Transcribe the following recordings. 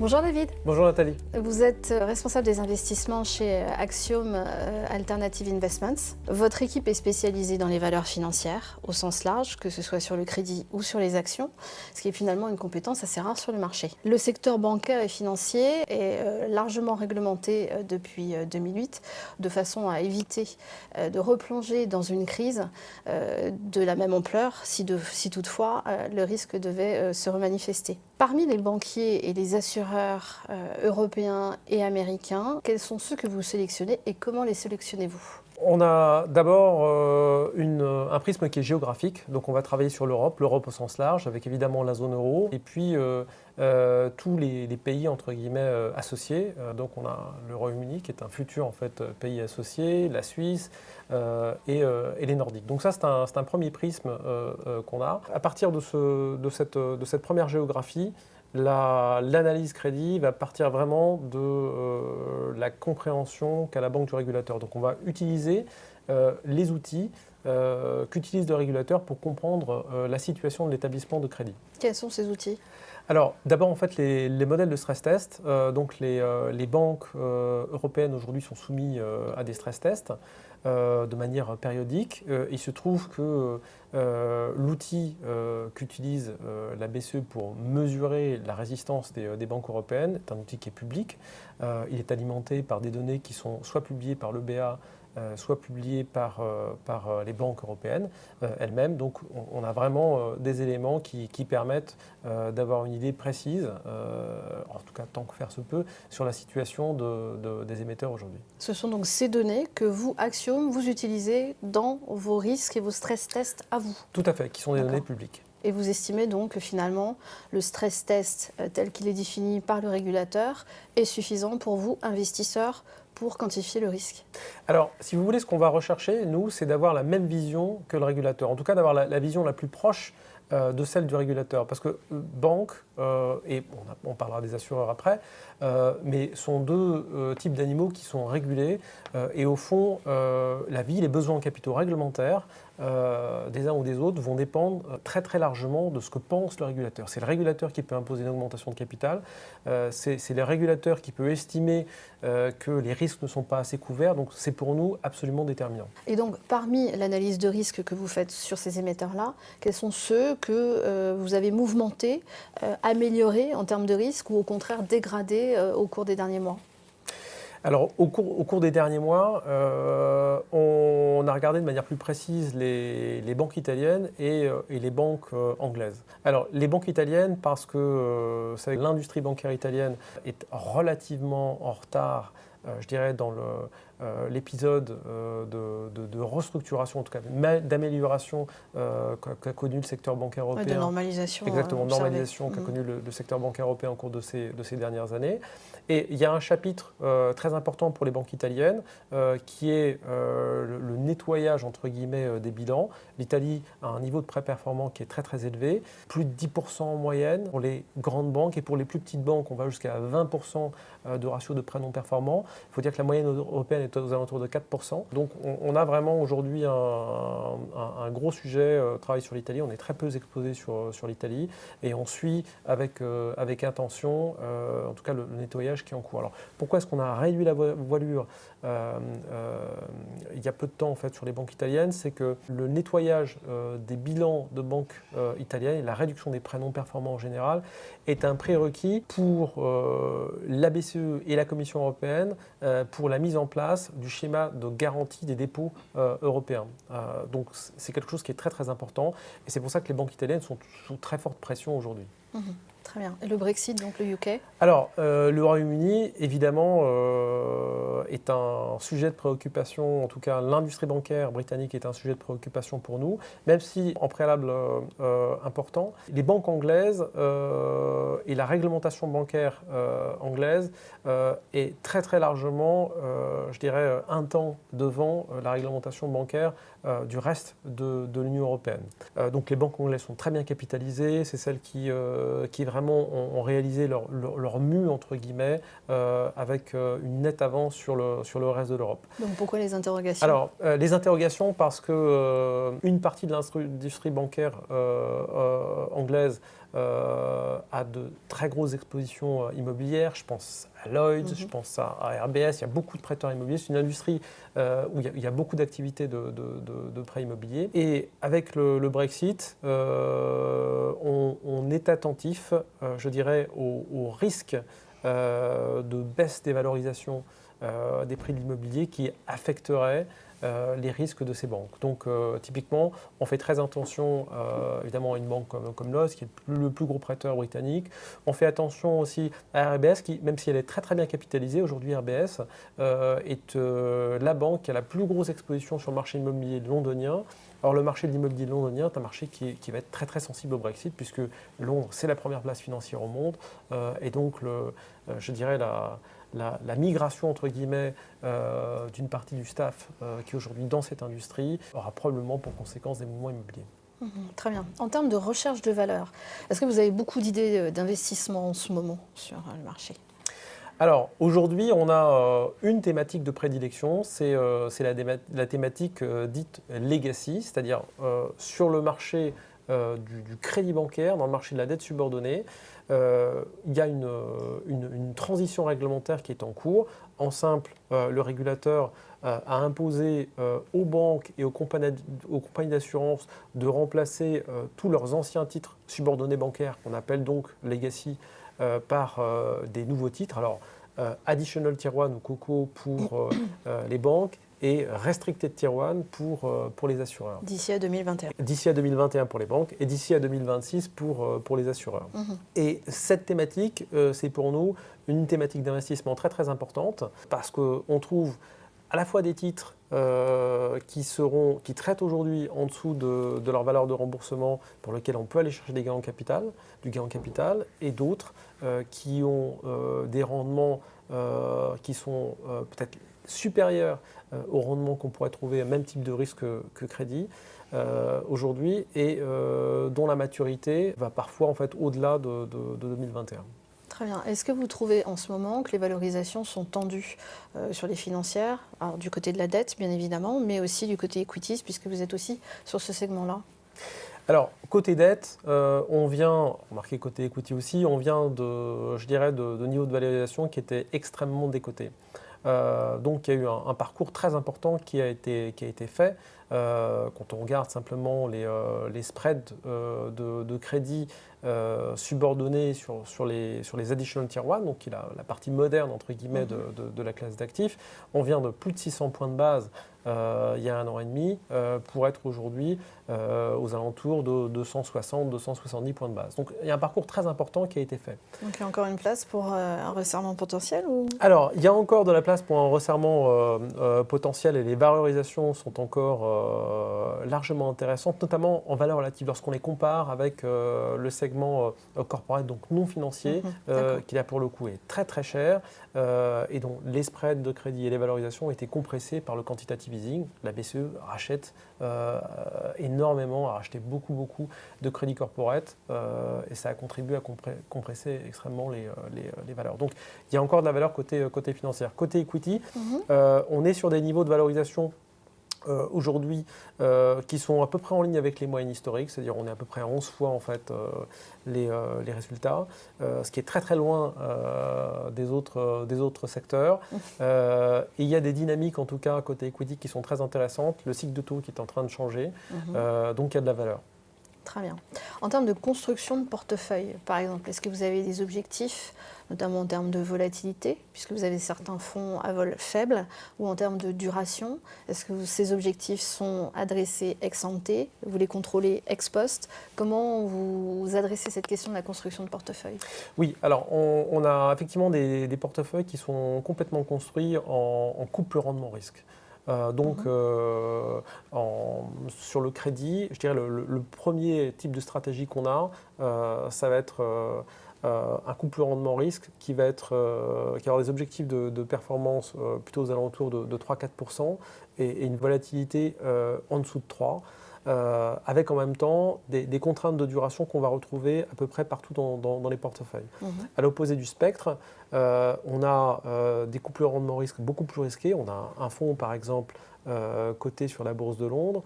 Bonjour David. Bonjour Nathalie. Vous êtes responsable des investissements chez Axiom Alternative Investments. Votre équipe est spécialisée dans les valeurs financières au sens large, que ce soit sur le crédit ou sur les actions, ce qui est finalement une compétence assez rare sur le marché. Le secteur bancaire et financier est largement réglementé depuis 2008, de façon à éviter de replonger dans une crise de la même ampleur si toutefois le risque devait se remanifester. Parmi les banquiers et les assureurs européens et américains, quels sont ceux que vous sélectionnez et comment les sélectionnez-vous ? On a d'abord un prisme qui est géographique, donc on va travailler sur l'Europe au sens large, avec évidemment la zone euro, et puis tous les pays entre guillemets associés. Donc on a le Royaume-Uni qui est un futur en fait pays associé, la Suisse et les Nordiques. Donc ça c'est un premier prisme qu'on a. À partir de cette première géographie, l'analyse crédit va partir vraiment de la compréhension qu'a la banque du régulateur. Donc on va utiliser les outils qu'utilise le régulateur pour comprendre la situation de l'établissement de crédit. Quels sont ces outils ? Alors d'abord en fait les modèles de stress test, donc les banques européennes aujourd'hui sont soumises à des stress tests de manière périodique. Il se trouve que l'outil qu'utilise la BCE pour mesurer la résistance des banques européennes est un outil qui est public. Il est alimenté par des données qui sont soit publiées par l'EBA, soit publiées par les banques européennes elles-mêmes. Donc on a vraiment des éléments qui permettent d'avoir une idée précise, en tout cas tant que faire se peut, sur la situation des émetteurs aujourd'hui. Ce sont donc ces données que vous, Axiom, vous utilisez dans vos risques et vos stress tests à vous ? Tout à fait, qui sont des données publiques. Et vous estimez donc que finalement, le stress test tel qu'il est défini par le régulateur est suffisant pour vous, investisseurs, pour quantifier le risque ? Alors, si vous voulez, ce qu'on va rechercher, nous, c'est d'avoir la même vision que le régulateur. En tout cas, d'avoir la vision la plus proche de celle du régulateur. Parce que banque, et on parlera des assureurs après, mais sont deux types d'animaux qui sont régulés. Et au fond, la vie, les besoins en capitaux réglementaires des uns ou des autres vont dépendre très très largement de ce que pense le régulateur. C'est le régulateur qui peut imposer une augmentation de capital, c'est le régulateur qui peut estimer que les risques ne sont pas assez couverts, donc c'est pour nous absolument déterminant. Et donc parmi l'analyse de risque que vous faites sur ces émetteurs-là, quels sont ceux que vous avez mouvementés, améliorés en termes de risque ou au contraire dégradés au cours des derniers mois ? Alors, au cours des derniers mois, on a regardé de manière plus précise les banques italiennes et les banques anglaises. Alors, les banques italiennes, parce que l'industrie bancaire italienne est relativement en retard, je dirais, dans l'épisode de restructuration, en tout cas d'amélioration qu'a connu le secteur bancaire européen. De normalisation. Exactement, normalisation qu'a connu le secteur bancaire européen au cours de ces dernières années. Et il y a un chapitre très important pour les banques italiennes qui est le nettoyage, entre guillemets, des bilans. L'Italie a un niveau de prêt performant qui est très très élevé, plus de 10% en moyenne pour les grandes banques, et pour les plus petites banques, on va jusqu'à 20% de ratio de prêts non performants. Il faut dire que la moyenne européenne est aux alentours de 4%. Donc on a vraiment aujourd'hui un gros sujet, travail sur l'Italie. On est très peu exposé sur l'Italie et on suit avec attention, en tout cas le nettoyage qui est en cours. Alors pourquoi est-ce qu'on a réduit la voilure il y a peu de temps en fait sur les banques italiennes? C'est que le nettoyage des bilans de banques italiennes et la réduction des prêts non performants en général est un prérequis pour la BCE et la Commission européenne pour la mise en place du schéma de garantie des dépôts européens. Donc c'est quelque chose qui est très très important et c'est pour ça que les banques italiennes sont sous très forte pression aujourd'hui. Très bien. Et le Brexit, donc le UK ? Alors, le Royaume-Uni, évidemment, est un sujet de préoccupation. En tout cas, l'industrie bancaire britannique est un sujet de préoccupation pour nous, même si, en préalable important, les banques anglaises et la réglementation bancaire anglaise est très très largement, je dirais, un temps devant la réglementation bancaire du reste de l'Union européenne. Donc les banques anglaises sont très bien capitalisées, c'est celles qui vraiment ont réalisé leur mue, entre guillemets, avec une nette avance sur le reste de l'Europe. Donc pourquoi les interrogations? Alors, les interrogations parce que une partie de l'industrie bancaire anglaise a de très grosses expositions immobilières. Je pense à Lloyds, je pense à RBS. Il y a beaucoup de prêteurs immobiliers. C'est une industrie où il y a beaucoup d'activités de prêts immobiliers. Et avec le Brexit, on est attentif, je dirais, au risque de baisse des valorisations des prix de l'immobilier qui affecterait les risques de ces banques. Donc typiquement, on fait très attention évidemment à une banque comme Lloyds, qui est le plus gros prêteur britannique. On fait attention aussi à RBS, qui, même si elle est très très bien capitalisée, aujourd'hui RBS est la banque qui a la plus grosse exposition sur le marché immobilier londonien. Alors le marché de l'immobilier londonien est un marché qui va être très très sensible au Brexit, puisque Londres, c'est la première place financière au monde, et donc je dirais la migration, entre guillemets, d'une partie du staff qui est aujourd'hui dans cette industrie aura probablement pour conséquence des mouvements immobiliers. Très bien. En termes de recherche de valeur, est-ce que vous avez beaucoup d'idées d'investissement en ce moment sur le marché ? Alors, aujourd'hui, on a une thématique de prédilection, c'est la thématique dite legacy, c'est-à-dire sur le marché du crédit bancaire, dans le marché de la dette subordonnée. Il y a une transition réglementaire qui est en cours. En simple, le régulateur a imposé aux banques et aux compagnies d'assurance de remplacer tous leurs anciens titres subordonnés bancaires, qu'on appelle donc legacy, par des nouveaux titres. Alors, Additional Tier 1 ou COCO pour les banques et Restricted Tier 1 pour les assureurs. D'ici à 2021. D'ici à 2021 pour les banques et d'ici à 2026 pour les assureurs. Et cette thématique, c'est pour nous une thématique d'investissement très très importante parce qu'on trouve à la fois des titres qui traitent aujourd'hui en dessous de leur valeur de remboursement pour lesquels on peut aller chercher du gain en capital, et d'autres qui ont des rendements qui sont peut-être supérieurs aux rendements qu'on pourrait trouver à même type de risque que crédit aujourd'hui et dont la maturité va parfois en fait au-delà de 2021. Très bien. Est-ce que vous trouvez en ce moment que les valorisations sont tendues sur les financières, alors, du côté de la dette bien évidemment, mais aussi du côté equities, puisque vous êtes aussi sur ce segment-là ? Alors, côté dette, on vient, remarquez côté equity aussi, on vient de niveaux de valorisation qui étaient extrêmement décotés. Donc il y a eu un parcours très important qui a été fait. Quand on regarde simplement les spreads de crédit subordonnés sur les additional tier 1, donc la partie moderne entre guillemets de la classe d'actifs, on vient de plus de 600 points de base il y a 1 an et demi pour être aujourd'hui aux alentours de 260-270 points de base. Donc il y a un parcours très important qui a été fait. Donc il y a encore une place pour un resserrement potentiel ou... Alors il y a encore de la place pour un resserrement potentiel et les valorisations sont encore largement intéressantes, notamment en valeur relative lorsqu'on les compare avec le segment corporate, donc non financier, qui là pour le coup est très très cher et dont les spreads de crédit et les valorisations ont été compressés par le quantitative easing. La BCE rachète énormément, a racheté beaucoup de crédits corporate et ça a contribué à compresser extrêmement les valeurs. Donc il y a encore de la valeur côté financière. Côté equity, on est sur des niveaux de valorisation aujourd'hui qui sont à peu près en ligne avec les moyennes historiques, c'est-à-dire on est à peu près à 11 fois en fait les résultats, ce qui est très très loin des autres secteurs. Et il y a des dynamiques en tout cas côté equity qui sont très intéressantes, le cycle de taux qui est en train de changer, donc il y a de la valeur. Très bien. En termes de construction de portefeuille, par exemple, est-ce que vous avez des objectifs, notamment en termes de volatilité, puisque vous avez certains fonds à vol faible, ou en termes de duration? Est-ce que ces objectifs sont adressés ex ante, vous les contrôlez ex post? Comment vous adressez cette question de la construction de portefeuille? Oui, alors on a effectivement des portefeuilles qui sont complètement construits en couple rendement-risque. Sur le crédit, je dirais le premier type de stratégie qu'on a, ça va être un couple rendement-risque qui va avoir des objectifs de performance plutôt aux alentours de 3-4% et une volatilité en dessous de 3%. Avec en même temps des contraintes de duration qu'on va retrouver à peu près partout dans les portefeuilles. À l'opposé du spectre, on a des coupleurs rendement risque beaucoup plus risqués. On a un fonds par exemple coté sur la bourse de Londres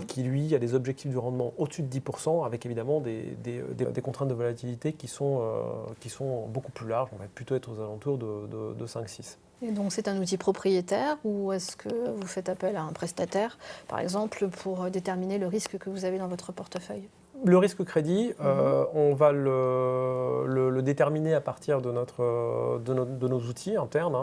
qui lui a des objectifs de rendement au-dessus de 10%, avec évidemment des contraintes de volatilité qui sont beaucoup plus larges. On va plutôt être aux alentours de 5-6. Et donc c'est un outil propriétaire ou est-ce que vous faites appel à un prestataire, par exemple, pour déterminer le risque que vous avez dans votre portefeuille ? Le risque crédit, on va le déterminer à partir de nos outils internes,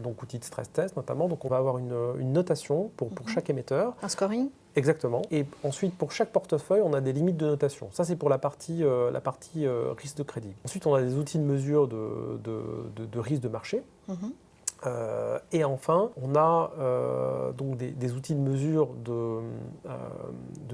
donc outils de stress test notamment. Donc on va avoir une notation pour chaque émetteur. Un scoring ? Exactement. Et ensuite, pour chaque portefeuille, on a des limites de notation. Ça, c'est pour la partie risque de crédit. Ensuite, on a des outils de mesure de risque de marché. Et enfin, on a donc des outils de mesure de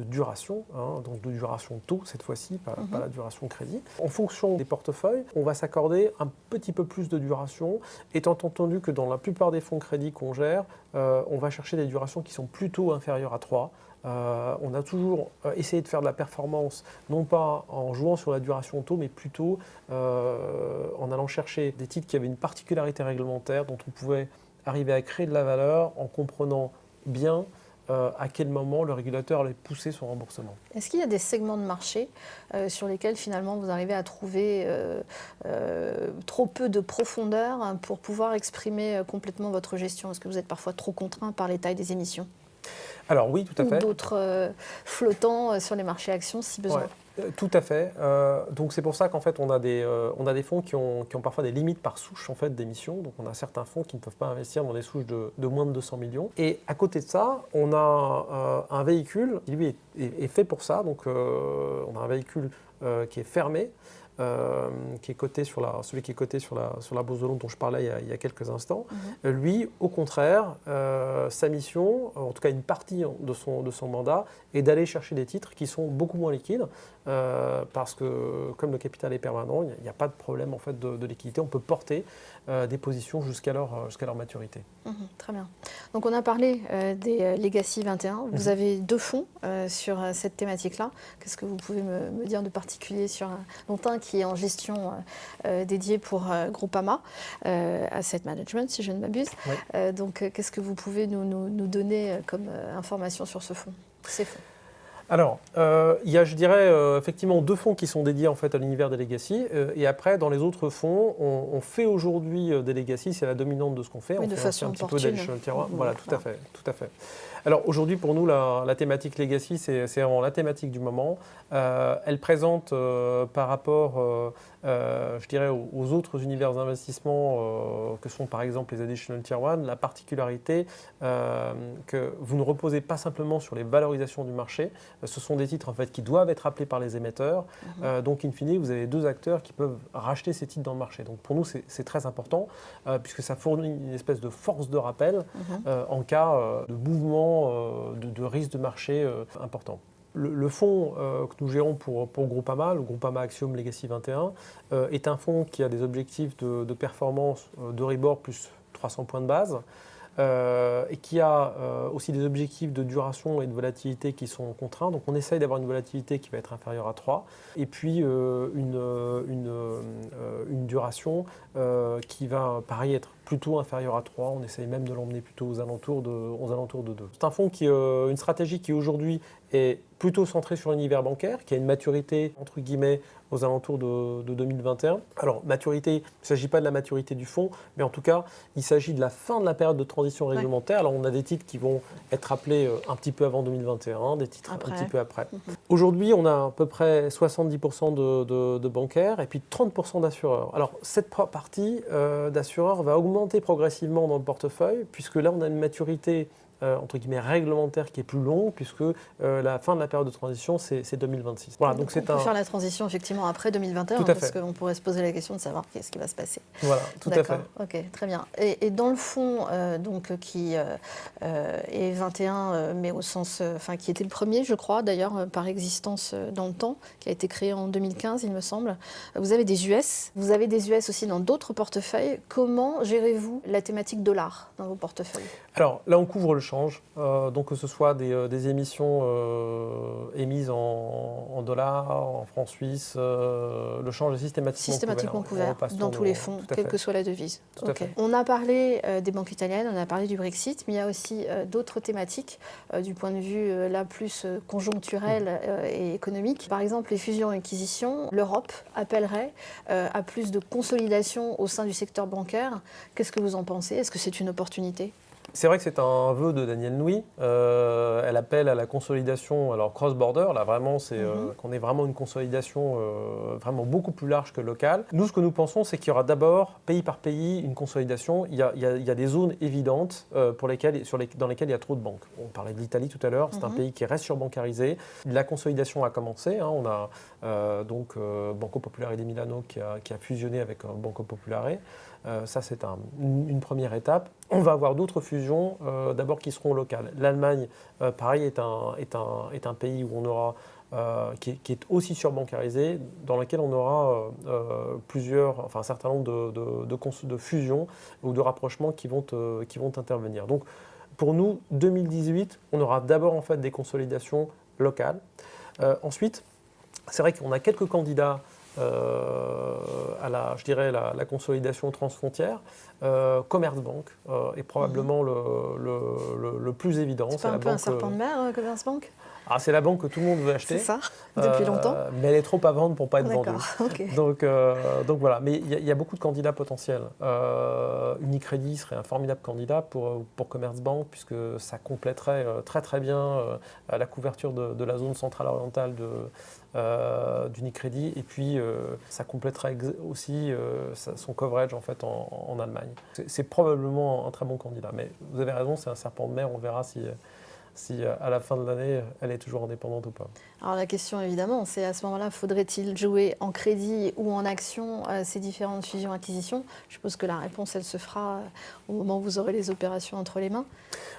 duration, donc de duration taux cette fois-ci, pas la duration crédit. En fonction des portefeuilles, on va s'accorder un petit peu plus de duration, étant entendu que dans la plupart des fonds crédit qu'on gère, on va chercher des durations qui sont plutôt inférieures à 3. On a toujours essayé de faire de la performance, non pas en jouant sur la duration taux, mais plutôt en allant chercher des titres qui avaient une particularité réglementaire, dont on pouvait arriver à créer de la valeur en comprenant bien à quel moment le régulateur allait pousser son remboursement. Est-ce qu'il y a des segments de marché sur lesquels finalement vous arrivez à trouver trop peu de profondeur pour pouvoir exprimer complètement votre gestion ? Est-ce que vous êtes parfois trop contraint par les tailles des émissions ? Alors oui, tout à fait. Ou d'autres flottants sur les marchés actions si besoin. Ouais, tout à fait. Donc c'est pour ça qu'en fait on a des fonds qui ont parfois des limites par souche en fait d'émissions. Donc on a certains fonds qui ne peuvent pas investir dans des souches de moins de 200 millions. Et à côté de ça, on a un véhicule qui lui est fait pour ça. Donc on a un véhicule qui est fermé. Qui est coté celui qui est coté sur la bourse de Londres dont je parlais il y a quelques instants. Lui, au contraire, sa mission, en tout cas une partie de son mandat, est d'aller chercher des titres qui sont beaucoup moins liquides, parce que comme le capital est permanent, il n'y a pas de problème en fait de liquidité. On peut porter des positions jusqu'à leur maturité. Très bien. Donc on a parlé des Legacy 21. Vous avez 2 fonds sur cette thématique-là. Qu'est-ce que vous pouvez me dire de particulier sur dont un qui est en gestion dédiée pour Groupama, Asset Management, si je ne m'abuse. Oui. Donc, qu'est-ce que vous pouvez nous donner comme information sur ces fonds ? Alors, il y a, je dirais, effectivement 2 fonds qui sont dédiés en fait à l'univers des legacy. Et après, dans les autres fonds, on fait aujourd'hui des legacy, c'est la dominante de ce qu'on fait. Oui, on de fait façon un petit peu opportune. d'aller sur le tiroir. Voilà, tout à fait. Alors aujourd'hui, pour nous, la thématique legacy, c'est vraiment la thématique du moment. Elle présente par rapport, je dirais, aux autres univers d'investissement que sont par exemple les Additional Tier 1, la particularité que vous ne reposez pas simplement sur les valorisations du marché. Ce sont des titres en fait, qui doivent être appelés par les émetteurs. Donc, in fine, vous avez 2 acteurs qui peuvent racheter ces titres dans le marché. Donc, pour nous, c'est très important puisque ça fournit une espèce de force de rappel en cas de mouvement, de risque de marché important. Le fonds que nous gérons pour Groupama, le Groupama Axiom Legacy 21, est un fonds qui a des objectifs de performance d'Euribor plus 300 points de base. Et qui a aussi des objectifs de duration et de volatilité qui sont contraints. Donc on essaye d'avoir une volatilité qui va être inférieure à 3 et puis une duration qui va pareil être plutôt inférieure à 3. On essaye même de l'emmener plutôt aux alentours de 2. C'est un fonds qui une stratégie qui aujourd'hui est plutôt centrée sur l'univers bancaire, qui a une maturité entre guillemets aux alentours de 2021. Alors, maturité, il ne s'agit pas de la maturité du fonds, mais en tout cas, il s'agit de la fin de la période de transition réglementaire. Alors, on a des titres qui vont être appelés un petit peu avant 2021, des titres un petit peu après. Aujourd'hui, on a à peu près 70% de bancaires et puis 30% d'assureurs. Alors, cette partie d'assureurs va augmenter progressivement dans le portefeuille, puisque là, on a une maturité entre guillemets réglementaire qui est plus long puisque la fin de la période de transition c'est 2026. Voilà, donc on peut faire la transition effectivement après 2021 parce qu'on pourrait se poser la question de savoir qu'est-ce qui va se passer. Voilà, tout à fait. Ok, très bien. Et dans le fond donc qui est 21 mais au sens, qui était le premier je crois d'ailleurs par existence dans le temps, qui a été créé en 2015 il me semble. Vous avez des US, aussi dans d'autres portefeuilles. Comment gérez-vous la thématique dollar dans vos portefeuilles ? Alors là on couvre le change, donc que ce soit des émissions émises en dollars, en francs suisses, le change est systématiquement couvert dans tous les fonds, quelle que soit la devise. On a parlé des banques italiennes, on a parlé du Brexit, mais il y a aussi d'autres thématiques du point de vue là plus conjoncturel et économique. Par exemple, les fusions et acquisitions, l'Europe appellerait à plus de consolidation au sein du secteur bancaire. Qu'est-ce que vous en pensez? Est-ce que c'est une opportunité? C'est vrai que c'est un vœu de Danielle Nouy. Elle appelle à la consolidation, alors cross-border, là vraiment, c'est qu'on ait vraiment une consolidation vraiment beaucoup plus large que locale. Nous, ce que nous pensons, c'est qu'il y aura d'abord, pays par pays, une consolidation. Il y a des zones évidentes dans lesquelles il y a trop de banques. On parlait de l'Italie tout à l'heure, c'est un pays qui reste surbancarisé. La consolidation a commencé. On a donc Banco Popolare di Milano qui a fusionné avec Banco Popolare. Ça, c'est une première étape. On va avoir d'autres fusions, d'abord qui seront locales. L'Allemagne, pareil, est un pays où on aura, qui est aussi surbancarisé, dans lequel on aura un certain nombre de fusions ou de rapprochements qui vont intervenir. Donc, pour nous, 2018, on aura d'abord en fait des consolidations locales. Ensuite, c'est vrai qu'on a quelques candidats à la consolidation transfrontière. Commerzbank est probablement le plus évident. C'est pas un peu un serpent de mer, Commerzbank? C'est la banque que tout le monde veut acheter. C'est ça, depuis longtemps. Mais elle est trop à vendre pour ne pas être vendue. Okay. Donc voilà, mais il y a beaucoup de candidats potentiels. Unicredit serait un formidable candidat pour Commerzbank, puisque ça compléterait très très bien la couverture de la zone centrale orientale d'Unicredit, et puis ça compléterait aussi son coverage en fait en Allemagne. C'est probablement un très bon candidat, mais vous avez raison, c'est un serpent de mer, on verra si à la fin de l'année, elle est toujours indépendante ou pas. Alors la question évidemment, c'est à ce moment-là, faudrait-il jouer en crédit ou en action ces différentes fusions-acquisitions? Je suppose que la réponse, elle se fera au moment où vous aurez les opérations entre les mains.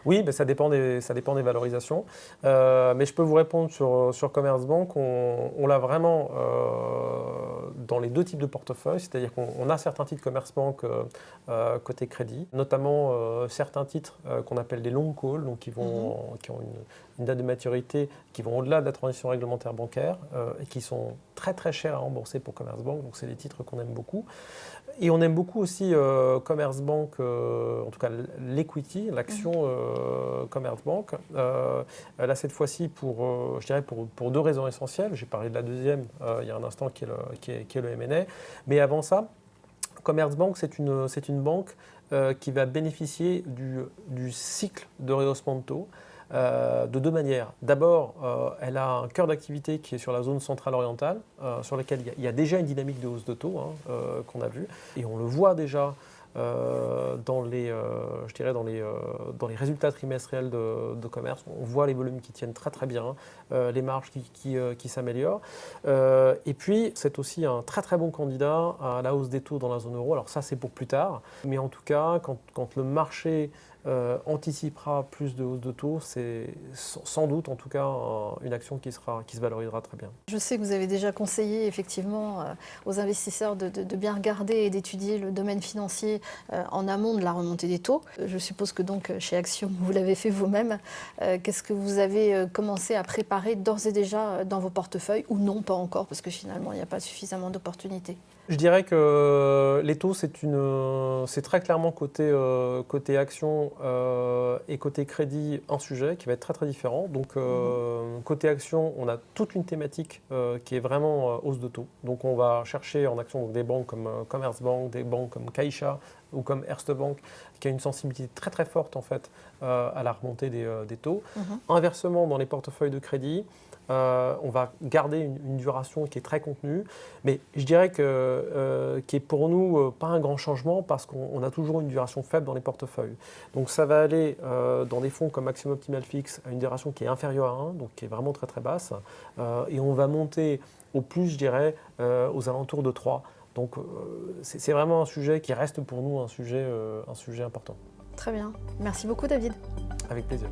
Oui, mais ça dépend des valorisations. Mais je peux vous répondre sur Commerzbank. On l'a vraiment dans les deux types de portefeuilles, c'est-à-dire qu'on a certains titres Commerzbank côté crédit, notamment certains titres qu'on appelle des long calls, donc qui ont une date de maturité qui vont au-delà de la transition réglementaire bancaire et qui sont très très chers à rembourser pour Commerzbank. Donc c'est des titres qu'on aime beaucoup. Et on aime beaucoup aussi Commerzbank, en tout cas l'equity, l'action Commerzbank. Là cette fois-ci pour deux raisons essentielles. J'ai parlé de la deuxième il y a un instant qui est le M&A. Mais avant ça, Commerzbank c'est une banque qui va bénéficier du cycle de rehaussement de taux. De deux manières. D'abord, elle a un cœur d'activité qui est sur la zone centrale orientale, sur laquelle il y a déjà une dynamique de hausse de taux qu'on a vue. Et on le voit déjà dans les résultats trimestriels de commerce. On voit les volumes qui tiennent très très bien, les marges qui s'améliorent. Et puis, c'est aussi un très très bon candidat à la hausse des taux dans la zone euro. Alors ça, c'est pour plus tard. Mais en tout cas, quand le marché anticipera plus de hausse de taux, c'est sans doute en tout cas une action qui se valorisera très bien. Je sais que vous avez déjà conseillé effectivement aux investisseurs de bien regarder et d'étudier le domaine financier en amont de la remontée des taux. Je suppose que donc chez Axiom, vous l'avez fait vous-même. Qu'est-ce que vous avez commencé à préparer d'ores et déjà dans vos portefeuilles, ou non, pas encore, parce que finalement il n'y a pas suffisamment d'opportunités? Je dirais que les taux, c'est très clairement côté action et côté crédit un sujet qui va être très très différent. Donc côté action, on a toute une thématique qui est vraiment hausse de taux. Donc on va chercher en action des banques comme Commerzbank, des banques comme Caixa ou comme Erste Bank, qui a une sensibilité très très forte en fait à la remontée des taux. Inversement, dans les portefeuilles de crédit, on va garder une duration qui est très contenue, mais je dirais qui est pour nous pas un grand changement parce qu'on a toujours une duration faible dans les portefeuilles. Donc ça va aller dans des fonds comme Axiom Optimal Fix à une duration qui est inférieure à 1, donc qui est vraiment très très basse, et on va monter au plus, je dirais, aux alentours de 3. Donc c'est vraiment un sujet qui reste pour nous un sujet important. Très bien. Merci beaucoup David. Avec plaisir.